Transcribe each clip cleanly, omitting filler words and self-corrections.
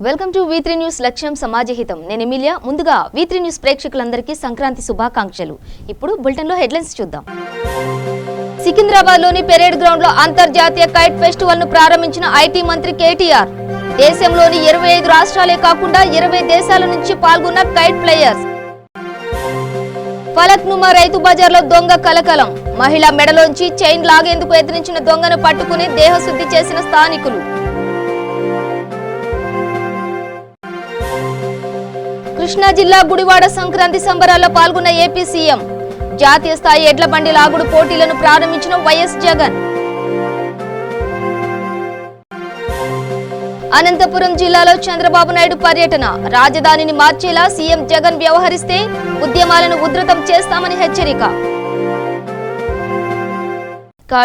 Welcome to V3 news లక్ష్యం సమాజహితం. నేను Emilia. ముందుగా V3 న్యూస్ ప్రేక్షకులందరికీ సంక్రాంతి శుభాకాంక్షలు. ఇప్పుడు బులెటిన్ లో హెడ్లైన్స్ చూద్దాం. సికింద్రాబాద్లోని పెరేడ్ గ్రౌండ్ లో అంతర్జాతీయ కైట్ ఫెస్టివల్ ను ప్రారంభించిన ఐటీ మంత్రి కేటీఆర్. దేశంలోని 25 రాష్ట్రాలే కాకుండా 20 దేశాల నుంచి పాల్గొన్న కైట్ ప్లేయర్స్. ఫలక్నుమా రైతు బజార్లో దొంగ కలకలం. మహిళ మెడలోంచి చైన్ లాగేందుకు యత్నించిన దొంగను పట్టుకుని దేహశుద్ధి చేసిన స్థానికులు. కృష్ణా జిల్లా గుడివాడ సంక్రాంతి సంబరాల్లో పాల్గొన్న ఏపీ సీఎం. జాతీయ స్థాయి ఎడ్ల బండి లాగుడు పోటీలను ప్రారంభించిన వైఎస్ జగన్. అనంతపురం జిల్లాలో చంద్రబాబు నాయుడు పర్యటన. రాజధానిని మార్చేలా సీఎం జగన్ వ్యవహరిస్తే ఉద్యమాలను ఉధృతం చేస్తామని హెచ్చరిక.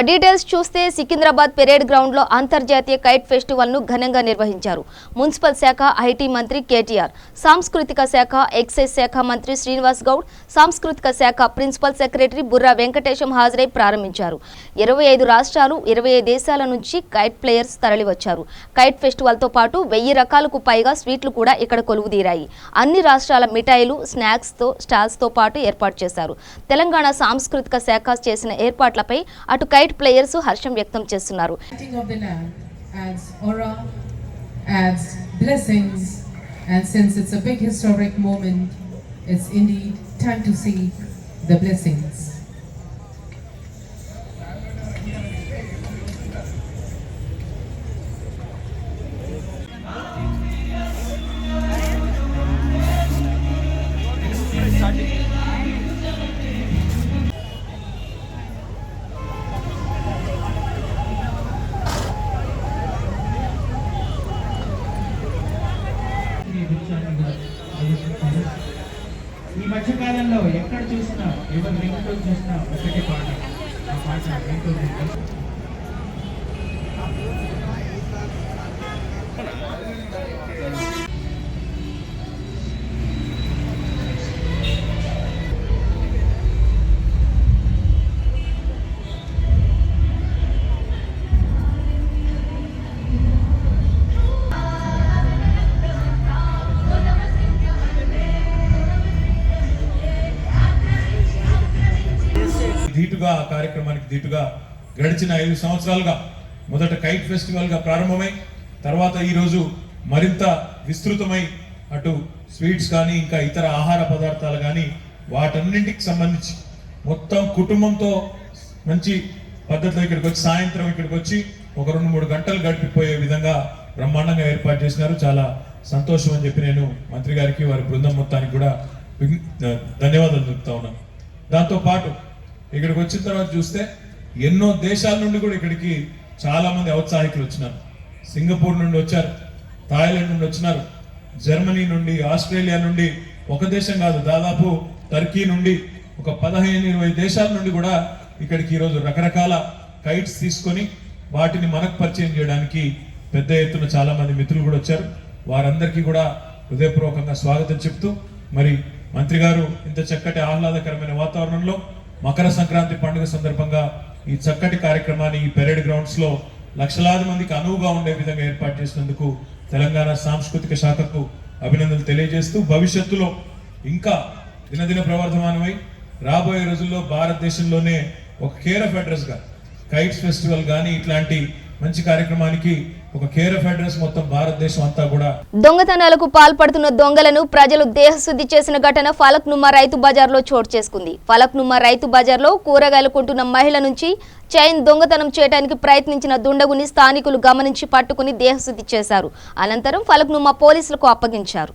డీటెయిల్స్ చూస్తే సికింద్రాబాద్ పెరేడ్ గ్రౌండ్ లో అంతర్జాతీయ కైట్ ఫెస్టివల్ ను ఘనంగా నిర్వహించారు. మున్సిపల్ శాఖ, ఐటీ మంత్రి కేటీఆర్, సాంస్కృతిక శాఖ, ఎక్సైజ్ శాఖ మంత్రి శ్రీనివాస్ గౌడ్, సాంస్కృతిక శాఖ ప్రిన్సిపల్ సెక్రటరీ బుర్రా వెంకటేశం హాజరై ప్రారంభించారు. 25 రాష్ట్రాలు, 20 దేశాల నుంచి కైట్ ప్లేయర్స్ తరలివచ్చారు. కైట్ ఫెస్టివల్ తో పాటు 1000 రకాలకు పైగా స్వీట్లు కూడా ఇక్కడ కొలువుదీరాయి. అన్ని రాష్ట్రాల మిఠాయిలు, స్నాక్స్ తో స్టాల్స్ తో పాటు ఏర్పాటు చేశారు. తెలంగాణ సాంస్కృతిక శాఖ చేసిన ఏర్పాట్లపై అటు కైట్ ప్లేయర్స్ హర్షం వ్యక్తం చేస్తున్నారు. Adds blessings, and since it's a big historic moment, it's indeed time to see the blessings. ఈ మధ్యకాలంలో ఎక్కడ చూసినా ఎవరు లింక్తో చూసినా ఒకటే పాట, ఆ పాట ధీటుగా ఆ కార్యక్రమానికి ధీటుగా గడిచిన 5 సంవత్సరాలుగా మొదట కైట్ ఫెస్టివల్ గా ప్రారంభమై తర్వాత ఈరోజు మరింత విస్తృతమై అటు స్వీట్స్ కానీ ఇంకా ఇతర ఆహార పదార్థాలు కానీ వాటన్నింటికి సంబంధించి మొత్తం కుటుంబంతో మంచి పద్ధతిలో ఇక్కడికి వచ్చి సాయంత్రం ఇక్కడికి వచ్చి ఒక 2-3 గంటలు గడిపిపోయే విధంగా బ్రహ్మాండంగా ఏర్పాటు చేసినారు. చాలా సంతోషం అని చెప్పి నేను మంత్రి గారికి వారి బృందం మొత్తానికి కూడా ధన్యవాదాలు చెప్తా ఉన్నాను. దాంతోపాటు ఇక్కడికి వచ్చిన తర్వాత చూస్తే ఎన్నో దేశాల నుండి కూడా ఇక్కడికి చాలా మంది ఔత్సాహికులు వచ్చినారు. సింగపూర్ నుండి వచ్చారు, థాయిలాండ్ నుండి వచ్చినారు, జర్మనీ నుండి, ఆస్ట్రేలియా నుండి, ఒక దేశం కాదు దాదాపు టర్కీ నుండి ఒక 15-20 దేశాల నుండి కూడా ఇక్కడికి ఈరోజు రకరకాల కైట్స్ తీసుకొని వాటిని మనకు పరిచయం చేయడానికి పెద్ద ఎత్తున చాలా మంది మిత్రులు కూడా వచ్చారు. వారందరికీ కూడా హృదయపూర్వకంగా స్వాగతం చెప్తూ మరి మంత్రి గారు ఇంత చక్కటి ఆహ్లాదకరమైన వాతావరణంలో మకర సంక్రాంతి పండుగ సందర్భంగా ఈ చక్కటి కార్యక్రమాన్ని ఈ పెరేడ్ గ్రౌండ్స్ లో లక్షలాది మందికి అనువుగా ఉండే విధంగా ఏర్పాటు చేసినందుకు తెలంగాణ సాంస్కృతిక శాఖకు అభినందనలు తెలియజేస్తూ భవిష్యత్తులో ఇంకా దినదిన ప్రవర్ధమానమై రాబోయే రోజుల్లో భారతదేశంలోనే ఒక కేర్ ఆఫ్ అడ్రస్ గా కైట్స్ ఫెస్టివల్ కానీ ఇట్లాంటి మంచి కార్యక్రమానికి ఒక కేర్ ఆఫ్ అడ్రస్ మొత్తం భారతదేశం అంతా కూడా. దొంగతనాలకు పాల్పడుతున్న దొంగలను ప్రజలు దేహశుద్ధి చేసిన ఘటన ఫలక్నుమా రైతు బజార్లో చోటు చేసుకుంది. ఫలక్నుమా రైతు బజార్లో కూరగాయలు కొంటున్న మహిళ నుంచి చైన్ దొంగతనం చేయడానికి ప్రయత్నించిన దుండగుని స్థానికులు గమనించి పట్టుకుని దేహశుద్ధి చేశారు. అనంతరం ఫలక్నుమా పోలీసులకు అప్పగించారు.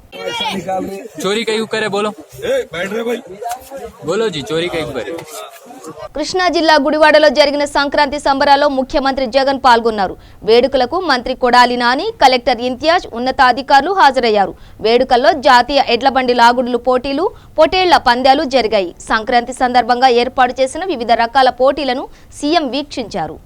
కృష్ణా జిల్లా గుడివాడలో జరిగిన సంక్రాంతి సంబరాల్లో ముఖ్యమంత్రి జగన్ పాల్గొన్నారు. వేడుకలకు మంత్రి కొడాలి నాని, కలెక్టర్ ఇంతియాజ్, ఉన్నతాధికారులు హాజరయ్యారు. వేడుకల్లో జాతీయ ఎడ్లబండి లాగుడులు పోటీలు, పొటేళ్ల పందాలు జరిగాయి. సంక్రాంతి సందర్భంగా ఏర్పాటు చేసిన వివిధ రకాల పోటీలను సీఎం వీక్షించారు.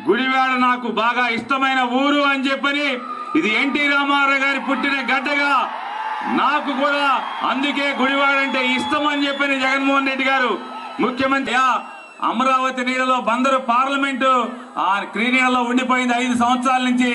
గుడివాడ నాకు బాగా ఇష్టమైన ఊరు అని చెప్పని, ఇది ఎన్టీ రామారావు గారి పుట్టిన గడ్డగా నాకు కూడా అందుకే గుడివాడ అంటే ఇష్టం అని చెప్పని జగన్మోహన్ రెడ్డి గారు ముఖ్యమంత్రి అమరావతి నీళ్ళలో బందరు పార్లమెంటు ఆ క్రీడలో ఉండిపోయింది 5 సంవత్సరాల నుంచి.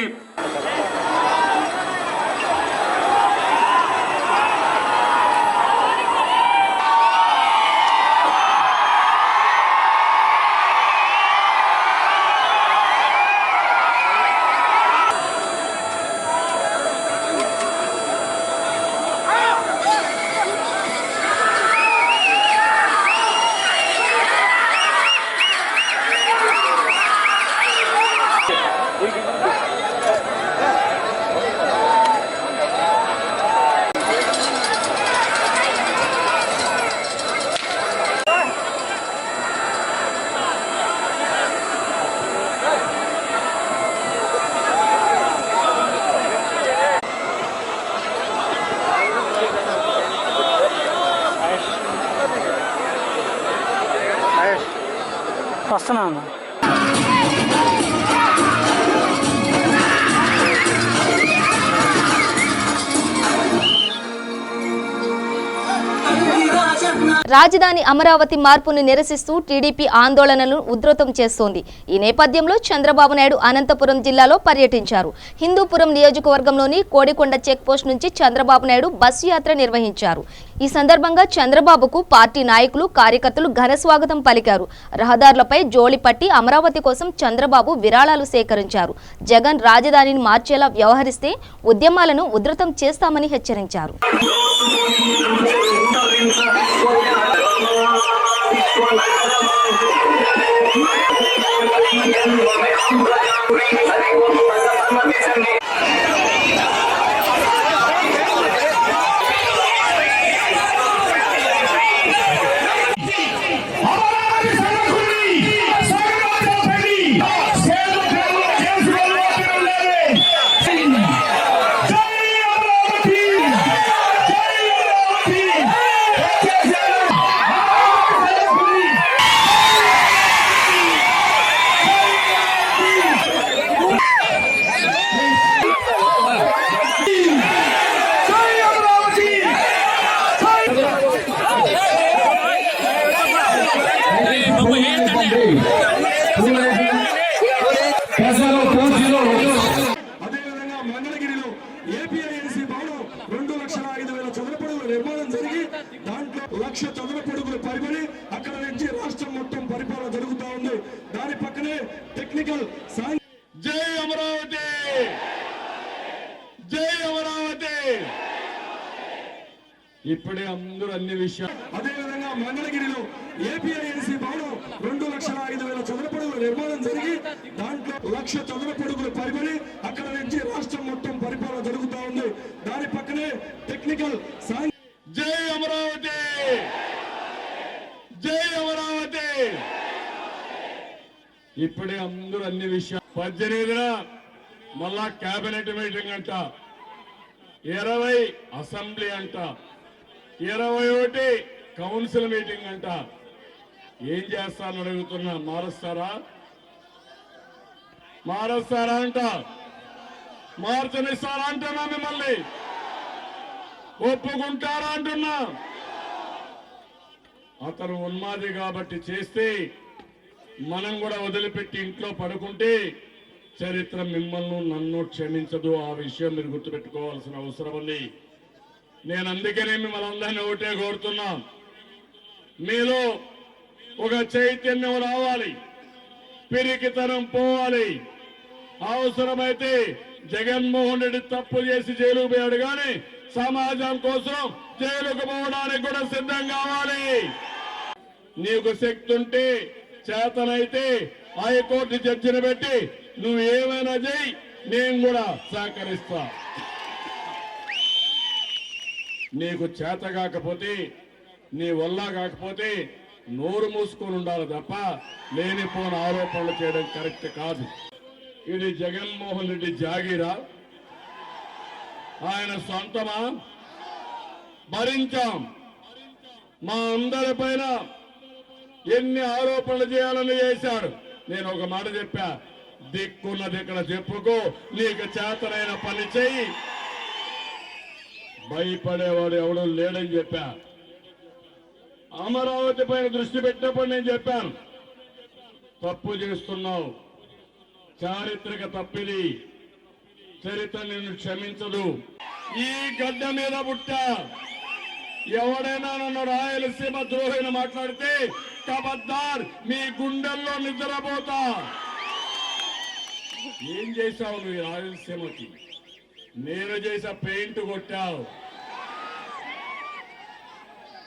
వస్తున్నాను. రాజధాని అమరావతి మార్పును నిరసిస్తూ టీడీపీ ఆందోళనలను ఉధృతం చేస్తోంది. ఈ నేపథ్యంలో చంద్రబాబు నాయుడు అనంతపురం జిల్లాలో పర్యటించారు. హిందూపురం నియోజకవర్గంలోని కోడికొండ చెక్పోస్ట్ నుంచి చంద్రబాబు నాయుడు బస్సు యాత్ర నిర్వహించారు. ఈ సందర్భంగా చంద్రబాబుకు పార్టీ నాయకులు, కార్యకర్తలు ఘన స్వాగతం పలికారు. రహదారులపై జోలి పట్టి అమరావతి కోసం చంద్రబాబు విరాళాలు సేకరించారు. జగన్ రాజధానిని మార్చేలా వ్యవహరిస్తే ఉద్యమాలను ఉధృతం చేస్తామని హెచ్చరించారు. అదేవిధంగా మంగళగిరిలో ఏపీఐఎన్సీ భవనం 2,05,000 చదరపడుగుల నిర్మాణం జరిగి దాంట్లో 1,00,000 చదరపడుగులు పరిబడి అక్కడ నుంచి రాష్ట్రం మొత్తం పరిపాలన జరుగుతూ ఉంది. దాని పక్కనే టెక్నికల్ జై అమరావతి, జై అమరావతి. ఇప్పుడే అందరూ అన్ని విషయాలు. అదేవిధంగా మంగళగిరిలో ఏపీఐఎన్సీ భవనం 2,05,000 చదరపడుగుల నిర్మాణం జరిగి దాంట్లో 1,00,000 చదరపడుగులు పరిబడి అక్కడ నుంచి రాష్ట్రం మొత్తం పరిపాలన జరుగుతూ ఉంది. దాని పక్కనే టెక్నికల్ జై అమరావతి, జై అమరావతి. ఇప్పుడే అందరూ అన్ని విషయాలు. 18న మళ్ళా కేబినెట్ మీటింగ్ అంట, 20 అసెంబ్లీ అంట, 21 కౌన్సిల్ మీటింగ్ అంట. ఏం చేస్తారని అడుగుతున్నా, మారుస్తారా? మారుస్తారా అంట, మార్చనిస్తారా అంటున్నా, మిమ్మల్ని ఒప్పుకుంటారా అంటున్నా. అతను ఉన్మాది కాబట్టి చేస్తే మనం కూడా వదిలిపెట్టి ఇంట్లో పడుకుంటే చరిత్ర మిమ్మల్ని నన్ను క్షమించదు. ఆ విషయం మీరు గుర్తుపెట్టుకోవాల్సిన అవసరం ఉంది. నేను అందుకనే మిమ్మల్ని అందరినీ ఒకటే కోరుతున్నా, మీలో ఒక చైతన్యం రావాలి, పిరికితనం పోవాలి. అవసరమైతే జగన్మోహన్ రెడ్డి తప్పు చేసి జైలుకు పోయాడు కానీ సమాజం కోసం జైలుకు పోవడానికి కూడా సిద్ధం కావాలి. నీకు శక్తి ఉంటే చేతనైతే హైకోర్టు జడ్జిని పెట్టి నువ్వు ఏమైనా చేయి, నేను కూడా సహకరిస్తా. నీకు చేత కాకపోతే, నీ వల్ల కాకపోతే నోరు మూసుకొని ఉండాలి తప్ప లేనిపోని ఆరోపణలు చేయడం కరెక్ట్ కాదు. ఇది జగన్మోహన్ రెడ్డి జాగీరా, ఆయన సొంతమా? భరించాం. మా అందరి పైన ఎన్ని ఆరోపణలు చేయాలని చేశాడు. నేను ఒక మాట చెప్పా, దిక్కున్నది ఇక్కడ చెప్పుకో, నీకు చేతనైన పని చెయ్యి, భయపడేవాడు ఎవడూ లేడని చెప్పా. అమరావతి పైన దృష్టి పెట్టినప్పుడు నేను చెప్పాను, తప్పు చేస్తున్నావు, చారిత్రక తప్పిది, చరిత్ర నిన్ను క్షమించదు. ఈ గడ్డ మీద పుట్టా, ఎవడైనా నన్ను రాయలసీమ ద్రోహిని మాట్లాడితే కబద్దార్ మీ గుండెల్లో నిద్రపోతా. ఏం చేశావు నువ్వు రాయలసీమకి? నేను చేసే పెయింట్ కొట్టావు.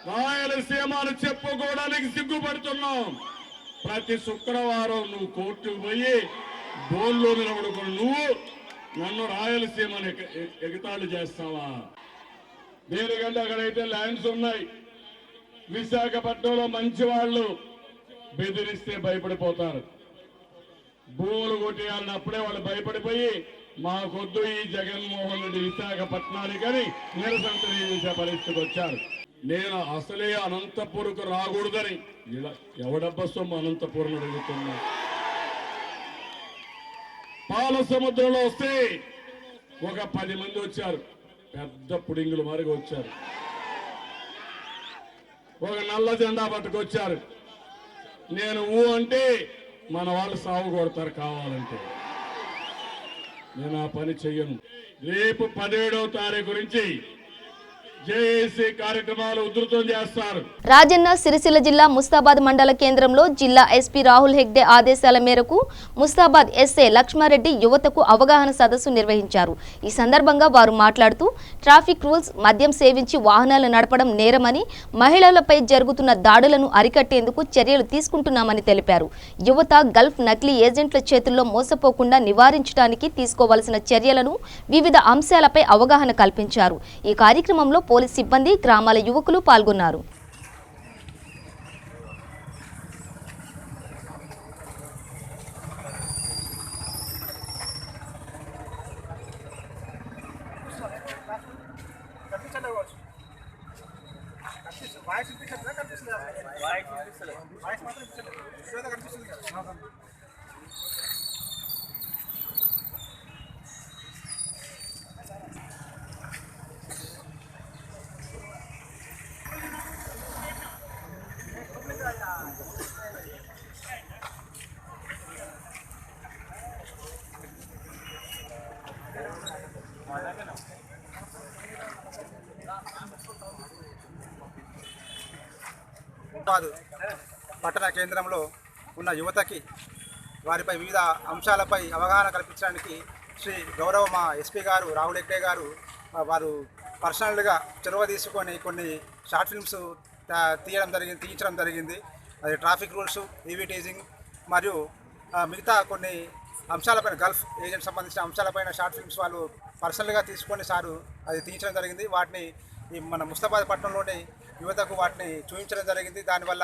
రాయలసీమను చెప్పుకోవడానికి సిగ్గుపడుతున్నాం. ప్రతి శుక్రవారం నువ్వు కోర్టుకు పోయి బోన్లో నిలబడుకుని నువ్వు నన్ను రాయలసీమను ఎగతాళి చేస్తావా? దేనికంటే అక్కడైతే ల్యాండ్స్ ఉన్నాయి. విశాఖపట్నంలో మంచి వాళ్ళు బెదిరిస్తే భయపడిపోతారు. భూములు కొట్టేయాలన్నప్పుడే వాళ్ళు భయపడిపోయి మాకొద్దు ఈ జగన్మోహన్ రెడ్డి విశాఖపట్నానికని నిరసన తెలియజేసే పరిస్థితికి వచ్చారు. నేను అసలే అనంతపురకు రాకూడదని ఇలా ఎవడబ్బ సొమ్ము అనంతపురం అడుగుతున్నా. పాల సముద్రంలో వస్తే ఒక 10 మంది వచ్చారు, పెద్ద పుడింగులు మారిగా వచ్చారు. ఒక నల్ల జెండా పట్టుకొచ్చారు. నేను అంటే మన వాళ్ళు సాగు కొడతారు కావాలంటే. నేను ఆ పని చెయ్యను. రేపు 17వ తారీఖు నుంచి జేఏసీ కార్యక్రమాలు ఉధృతం చేస్తారు. రాజన్న సిరిసిల్ల జిల్లా ముస్తాబాద్ మండల కేంద్రంలో జిల్లా ఎస్పీ రాహుల్ హెగ్డే ఆదేశాల మేరకు ముస్తాబాద్ ఎస్ఏ లక్ష్మారెడ్డి యువతకు అవగాహన సదస్సు నిర్వహించారు. ఈ సందర్భంగా వారు మాట్లాడుతూ ట్రాఫిక్ రూల్స్, మద్యం సేవించి వాహనాలు నడపడం నేరమని, మహిళలపై జరుగుతున్న దాడులను అరికట్టేందుకు చర్యలు తీసుకుంటున్నామని తెలిపారు. యువత గల్ఫ్ నకిలీ ఏజెంట్ల చేతుల్లో మోసపోకుండా నివారించడానికి తీసుకోవాల్సిన చర్యలను, వివిధ అంశాలపై అవగాహన కల్పించారు. ఈ కార్యక్రమంలో పోలీస్ సిబ్బంది, గ్రామాల యువకులు పాల్గొన్నారు. పట్టణ కేంద్రంలో ఉన్న యువతకి వారిపై వివిధ అంశాలపై అవగాహన కల్పించడానికి శ్రీ గౌరవ మా ఎస్పీ గారు రాహుల్ హెగ్డే గారు వారు పర్సనల్గా చొరవ తీసుకొని కొన్ని షార్ట్ ఫిల్మ్స్ తీయించడం జరిగింది. అది ట్రాఫిక్ రూల్స్, ఈవీ టీజింగ్ మరియు మిగతా కొన్ని అంశాలపైన, గల్ఫ్ ఏజెంట్ సంబంధించిన అంశాలపైన షార్ట్ ఫిల్మ్స్ వాళ్ళు పర్సనల్గా తీసుకొని సారు అది తీయించడం జరిగింది. వాటిని మన ముస్తాబాద్ పట్టణంలోని యువతకు వాటిని చూపించడం జరిగింది. దానివల్ల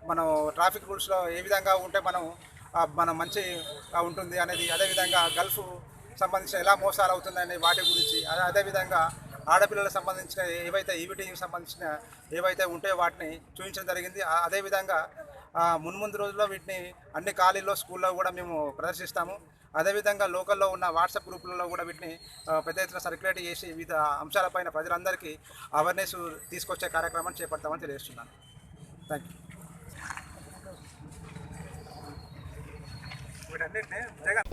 మనం ట్రాఫిక్ రూల్స్లో ఏ విధంగా ఉంటే మనం మంచిగా ఉంటుంది అనేది, అదేవిధంగా గల్ఫ్ సంబంధించిన ఎలా మోసాలు అవుతుందనే వాటి గురించి, అదేవిధంగా ఆడపిల్లలకు సంబంధించిన ఏవైతే ఈవీటీకి సంబంధించిన ఏవైతే ఉంటాయో వాటిని చూపించడం జరిగింది. అదేవిధంగా మున్ముందు రోజుల్లో వీటిని అన్ని కాలేజీల్లో, స్కూల్లో కూడా మేము ప్రదర్శిస్తాము. అదేవిధంగా లోకల్లో ఉన్న వాట్సాప్ గ్రూపులలో కూడా వీటిని పెద్ద ఎత్తున సర్క్యులేట్ చేసి వివిధ అంశాలపైన ప్రజలందరికీ అవేర్నెస్ తీసుకొచ్చే కార్యక్రమాన్ని చేపడతామని తెలియజేస్తున్నాను. Thank you.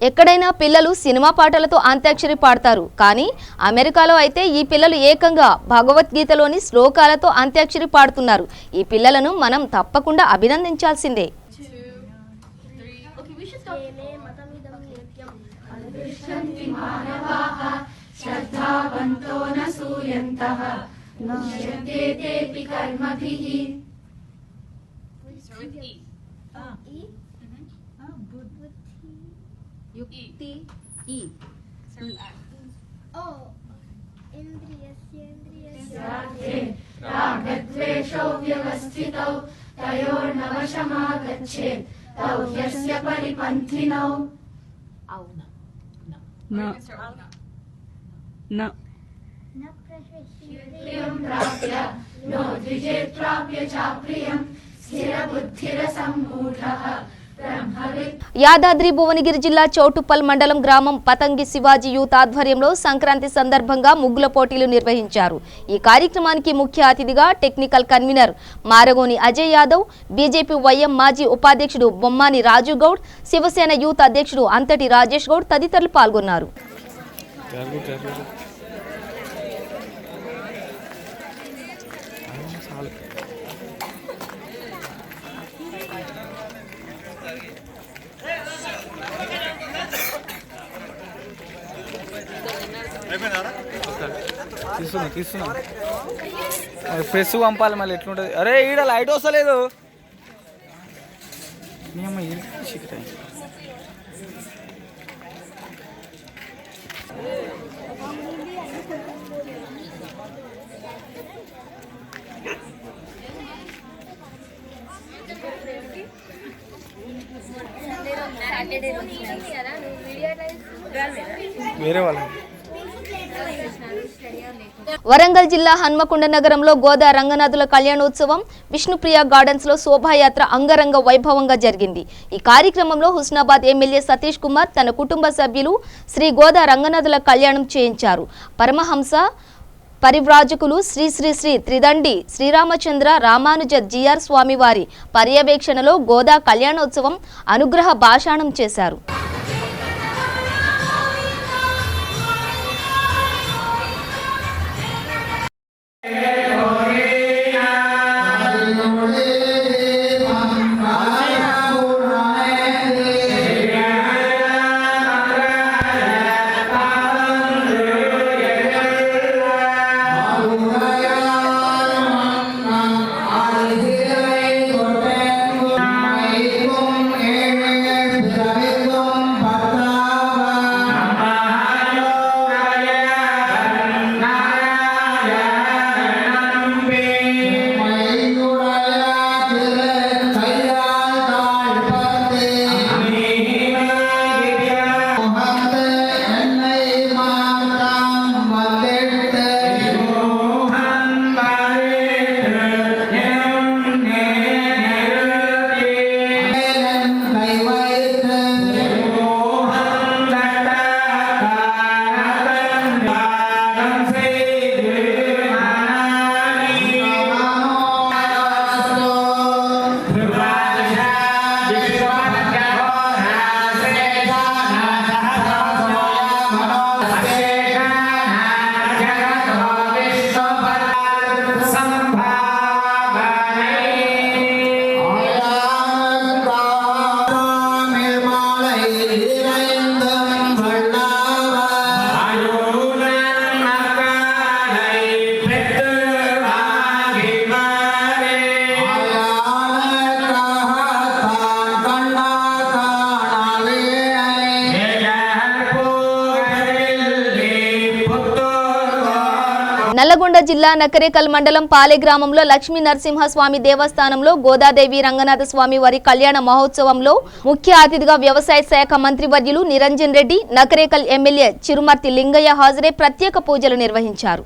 ఎక్కడైనా పిల్లలు సినిమా పాటలతో అంత్యాక్షరి పాడతారు, కానీ అమెరికాలో అయితే ఈ పిల్లలు ఏకంగా భగవద్గీతలోని శ్లోకాలతో అంత్యాక్షరి పాడుతున్నారు. ఈ పిల్లలను మనం తప్పకుండా అభినందించాల్సిందే. गच्छन्ति मानवाः श्रद्धावन्तो न सूयन्तः मुच्यन्ते तेऽपि कर्मभिः युक्ति रागद्वेषौ व्यवस्थितौ तयोर्नवशमागच्छेत् तौ ह्यस्य परिपन्थिनौ प्रियं प्राप्य नो द्विजेत् प्राप्य चाप्रियं स्थिरबुद्धिरसम्मूढः యాదాద్రి భువనగిరి జిల్లా చౌటుప్పల్ మండలం గ్రామం పతంగి శివాజీ యూత్ ఆధ్వర్యంలో సంక్రాంతి సందర్భంగా ముగ్గుల పోటీలు నిర్వహించారు. ఈ కార్యక్రమానికి ముఖ్య అతిథిగా technical convener Maragoni Ajay Yadav, BJP YM మాజీ ఉపాధ్యక్షుడు బొమ్మాని రాజు గౌడ్, శివసేన యూత్ అధ్యక్షుడు అంతటి రాజేష్ గౌడ్ తదితరులు పాల్గొన్నారు. తీస్తున్నా ప్రెస్ పంపాలి మళ్ళీ ఎట్లుంటుంది. అరే ఈడ లైట్ వస్తలేదు. వేరే వాళ్ళు వరంగల్ జిల్లా హన్మకొండ నగరంలో గోదా రంగనాథుల కళ్యాణోత్సవం విష్ణుప్రియ గార్డెన్స్ లో శోభాయాత్ర అంగరంగ వైభవంగా జరిగింది. ఈ కార్యక్రమంలో హుస్నాబాద్ ఎమ్మెల్యే సతీష్ కుమార్ తన కుటుంబ సభ్యులు శ్రీ గోదా రంగనాథుల కళ్యాణం చేయించారు. పరమహంస పరివ్రాజకులు శ్రీ శ్రీ శ్రీ త్రిదండి శ్రీరామచంద్ర రామానుజ జిఆర్ స్వామివారి పర్యవేక్షణలో గోదా కళ్యాణోత్సవం అనుగ్రహ భాషాణం చేశారు. నల్లగొండ జిల్లా నకరేకల్ మండలం పాలే గ్రామంలో లక్ష్మీ నరసింహస్వామి దేవస్థానంలో గోదాదేవి రంగనాథ స్వామి వారి కళ్యాణ మహోత్సవంలో ముఖ్య అతిథిగా వ్యవసాయ శాఖ మంత్రి వర్యులు నిరంజన్ రెడ్డి, నకరేకల్ ఎమ్మెల్యే చిరుమర్తి లింగయ్య హాజరై ప్రత్యేక పూజలు నిర్వహించారు.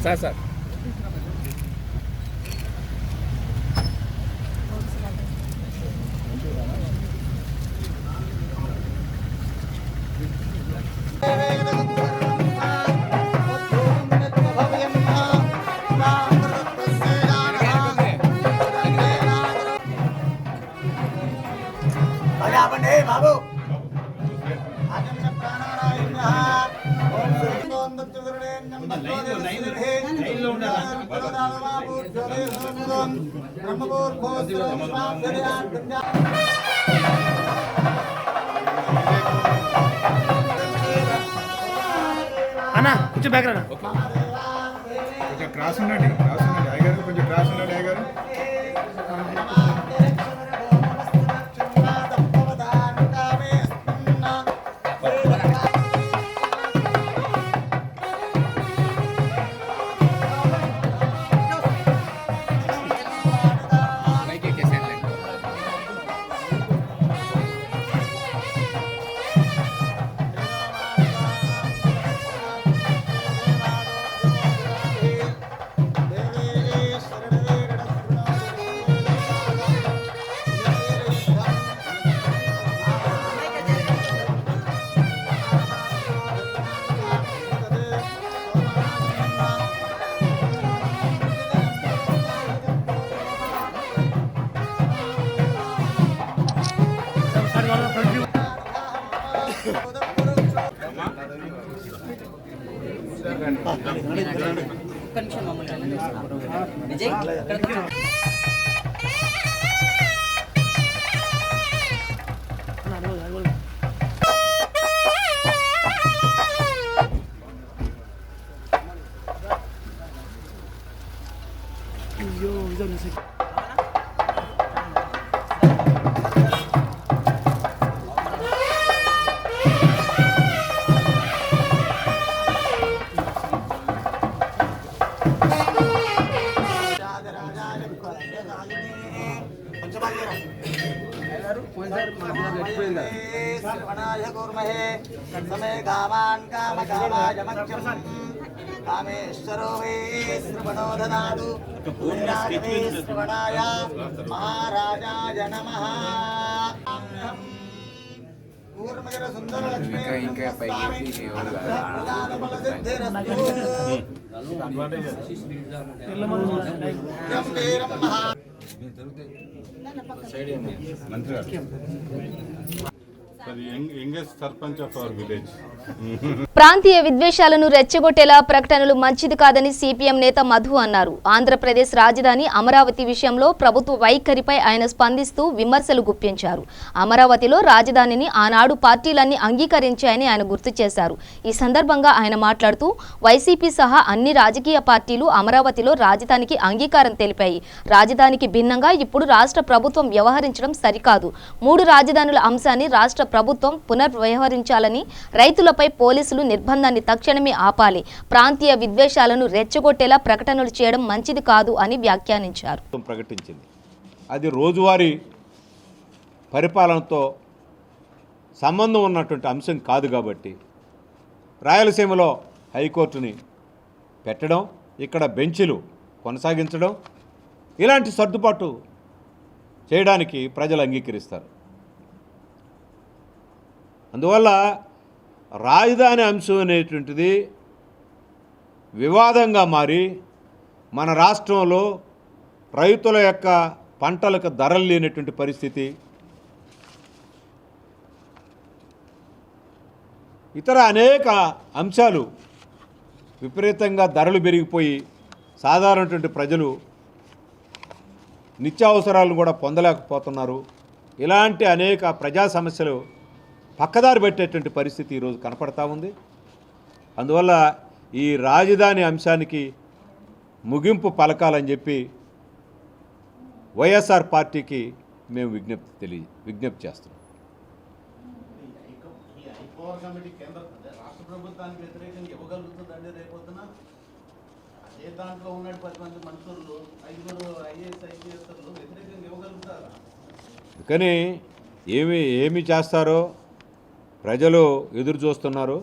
సార్ అన్నా కొంచెం బ్యాక్ రా. కొంచెం క్రాస్ ఉండండి అయ్యగారు, కొంచెం క్రాస్ ఉండండి అయ్యగారు. కామేశ్వరో వే శ్రవణో దదాతు శ్రవణాయ మహారాజాయ నమః. కూర్మజర సుందర లక్ష్మీ ప్రాంతీయ విద్వేషాలను రెచ్చగొట్టేలా ప్రకటనలు మంచిది కాదని సిపిఎం నేత మధు అన్నారు. ఆంధ్రప్రదేశ్ రాజధాని అమరావతి విషయంలో ప్రభుత్వ వైఖరిపై ఆయన స్పందిస్తూ విమర్శలు గుప్పించారు. అమరావతిలో రాజధానిని ఆనాడు పార్టీలన్నీ అంగీకరించాయని ఆయన గుర్తు చేశారు. ఈ సందర్భంగా ఆయన మాట్లాడుతూ వైసీపీ సహా అన్ని రాజకీయ పార్టీలు అమరావతిలో రాజధానికి అంగీకారం తెలిపాయి. రాజధానికి భిన్నంగా ఇప్పుడు రాష్ట్ర ప్రభుత్వం వ్యవహరించడం సరికాదు. 3 రాజధానుల అంశాన్ని రాష్ట్ర ప్రభుత్వం పునర్వ్యవహరించాలని, రైతులపై పోలీసులు నిర్బంధాన్ని తక్షణమే ఆపాలి. ప్రాంతీయ విద్వేషాలను రెచ్చగొట్టేలా ప్రకటనలు చేయడం మంచిది కాదు అని వ్యాఖ్యానించారు. ప్రకటించింది అది రోజువారీ పరిపాలనతో సంబంధం ఉన్నటువంటి అంశం కాదు కాబట్టి రాయలసీమలో హైకోర్టుని పెట్టడం, ఇక్కడ బెంచీలు కొనసాగించడం, ఇలాంటి సర్దుబాటు చేయడానికి ప్రజలు అంగీకరిస్తారు. అందువల్ల రాజధాని అంశం అనేటువంటిది వివాదంగా మారి మన రాష్ట్రంలో రైతుల యొక్క పంటలకు ధరలు లేనటువంటి పరిస్థితి, ఇతర అనేక అంశాలు విపరీతంగా ధరలు పెరిగిపోయి సాధారణటువంటి ప్రజలు నిత్యావసరాలను కూడా పొందలేకపోతున్నారు. ఇలాంటి అనేక ప్రజా సమస్యలు పక్కదారి పెట్టేటువంటి పరిస్థితి ఈరోజు కనపడతా ఉంది. అందువల్ల ఈ రాజధాని అంశానికి ముగింపు పలకాలని చెప్పి వైఎస్ఆర్ పార్టీకి మేము విజ్ఞప్తి చేస్తున్నాం. కానీ ఏమి చేస్తారో ప్రజలు ఎదురు చూస్తున్నారు.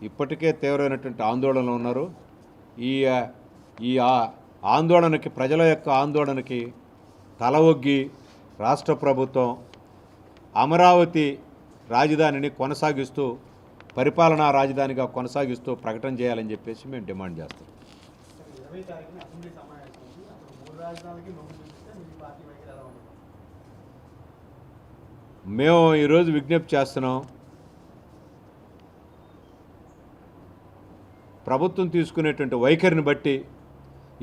ఇప్పటికే తీవ్రమైనటువంటి ఆందోళనలో ఉన్నారు. ఈ ఆందోళనకి, ప్రజల యొక్క ఆందోళనకి తల ఒగ్గి రాష్ట్ర ప్రభుత్వం అమరావతి రాజధానిని కొనసాగిస్తూ, పరిపాలనా రాజధానిగా కొనసాగిస్తూ ప్రకటన చేయాలని చెప్పేసి మేము డిమాండ్ చేస్తాం. మేము ఈరోజు విజ్ఞప్తి చేస్తున్నాం, ప్రభుత్వం తీసుకునేటువంటి వైఖరిని బట్టి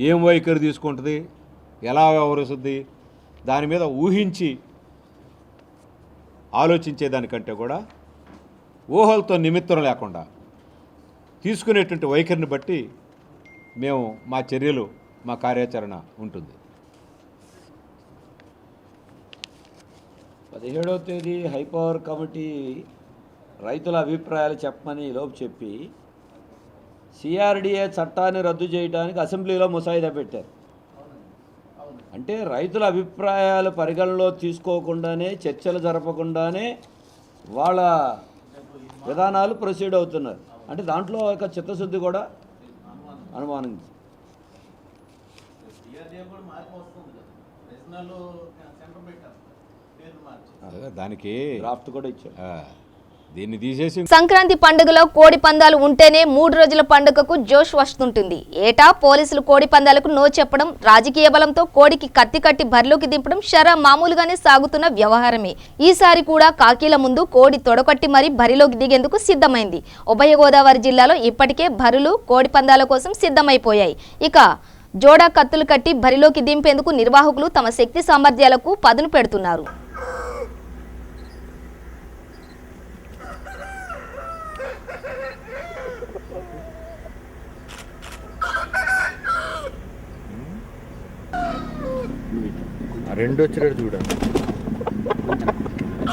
ఏం వైఖరి తీసుకుంటుంది, ఎలా వ్యవహరిస్తుంది, దాని మీద ఊహించి ఆలోచించేదానికంటే కూడా ఊహలతో నిమిత్తం లేకుండా తీసుకునేటువంటి వైఖరిని బట్టి మేము మా చర్యలు, మా కార్యాచరణ ఉంటుంది. 17వ తేదీ హైపవర్ కమిటీ రైతుల అభిప్రాయాలు చెప్పమని ఈలోపు చెప్పి సిఆర్డిఏ చట్టాన్ని రద్దు చేయడానికి అసెంబ్లీలో ముసాయిదా పెట్టారు. అంటే రైతుల అభిప్రాయాలు పరిగణలో తీసుకోకుండానే, చర్చలు జరపకుండానే వాళ్ళ విధానాలు ప్రొసీడ్ అవుతున్నారు. అంటే దాంట్లో ఒక చిత్తశుద్ధి కూడా అనుమానించి దానికి డ్రాఫ్ట్ కూడా ఇచ్చారు. దీన్ని తీసేసి సంక్రాంతి పండుగలో కోడి పందాలు ఉంటేనే 3 రోజుల పండుగకు జోష్ వస్తుంటుంది. ఏటా పోలీసులు కోడి పందాలకు నో చెప్పడం, రాజకీయ బలంతో కోడికి కత్తి కట్టి బరిలోకి దింపడం షరా మామూలుగానే సాగుతున్న వ్యవహారమే. ఈసారి కూడా కాకీల ముందు కోడి తొడకట్టి మరీ బరిలోకి దిగేందుకు సిద్ధమైంది. ఉభయ గోదావరి జిల్లాలో ఇప్పటికే బరులు కోడి పందాల కోసం సిద్ధమైపోయాయి. ఇక జోడా కత్తులు కట్టి బరిలోకి దింపేందుకు నిర్వాహకులు తమ శక్తి సామర్థ్యాలకు పదును పెడుతున్నారు. రెండు వచ్చాడు చూడండి.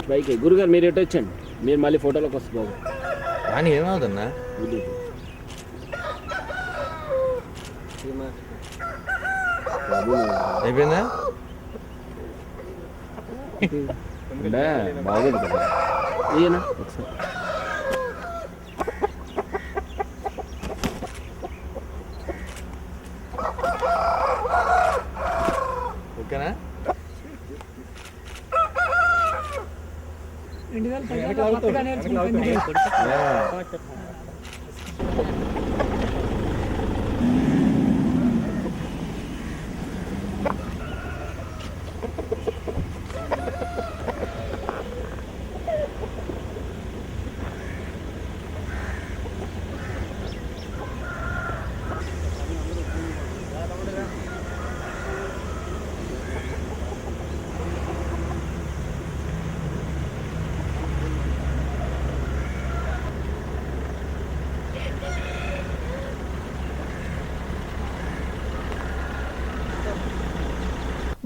పైకి గురుగారు మీరు ఎటు వచ్చండి, మీరు మళ్ళీ ఫోటోలోకి వస్తే బాబు. కానీ ఏమవుతుందా అయిపోయిందా? బాగుంది కదా ఈయన ఒకసారి ఓకేనా?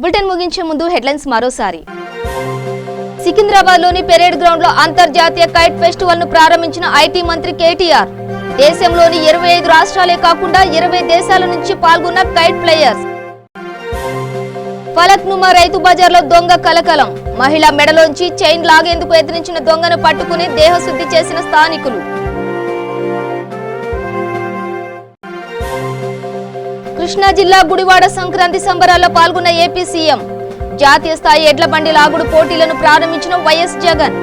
బులెటిన్ ముగించే ముందు హెడ్లైన్స్ మరోసారి. సికింద్రాబాద్లోని పెరేడ్ గ్రౌండ్లో అంతర్జాతీయ కైట్ ఫెస్టివల్ ను ప్రారంభించిన ఐటీ మంత్రి కేటీఆర్. దేశంలోని 25 రాష్ట్రాలే కాకుండా 20 దేశాల నుంచి పాల్గొన్న కైట్ ప్లేయర్స్. ఫలక్నుమా రైతు బజార్లో దొంగ కలకలం. మహిళ మెడలోంచి చైన్ లాగేందుకు యత్నించిన దొంగను పట్టుకుని దేహశుద్ధి చేసిన స్థానికులు. కృష్ణా జిల్లా గుడివాడ సంక్రాంతి సంబరాల్లో పాల్గొన్న ఏపీ సీఎం. జాతీయ స్థాయి ఎడ్ల బండి లాగుడు పోటీలను ప్రారంభించిన వైఎస్ జగన్.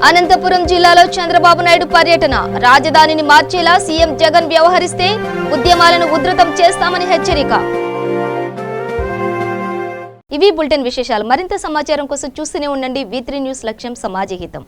అనంతపురం జిల్లాలో చంద్రబాబు నాయుడు పర్యటన. రాజధానిని మార్చేలా సీఎం జగన్ వ్యవహరిస్తే ఉద్యమాలను ఉధృతం చేస్తామని హెచ్చరిక. ఇవి బులెటిన్ విశేషాలు. మరింత సమాచారం కోసం చూస్తూనే ఉండండి V3 న్యూస్. లక్ష్యం సమాజహితం.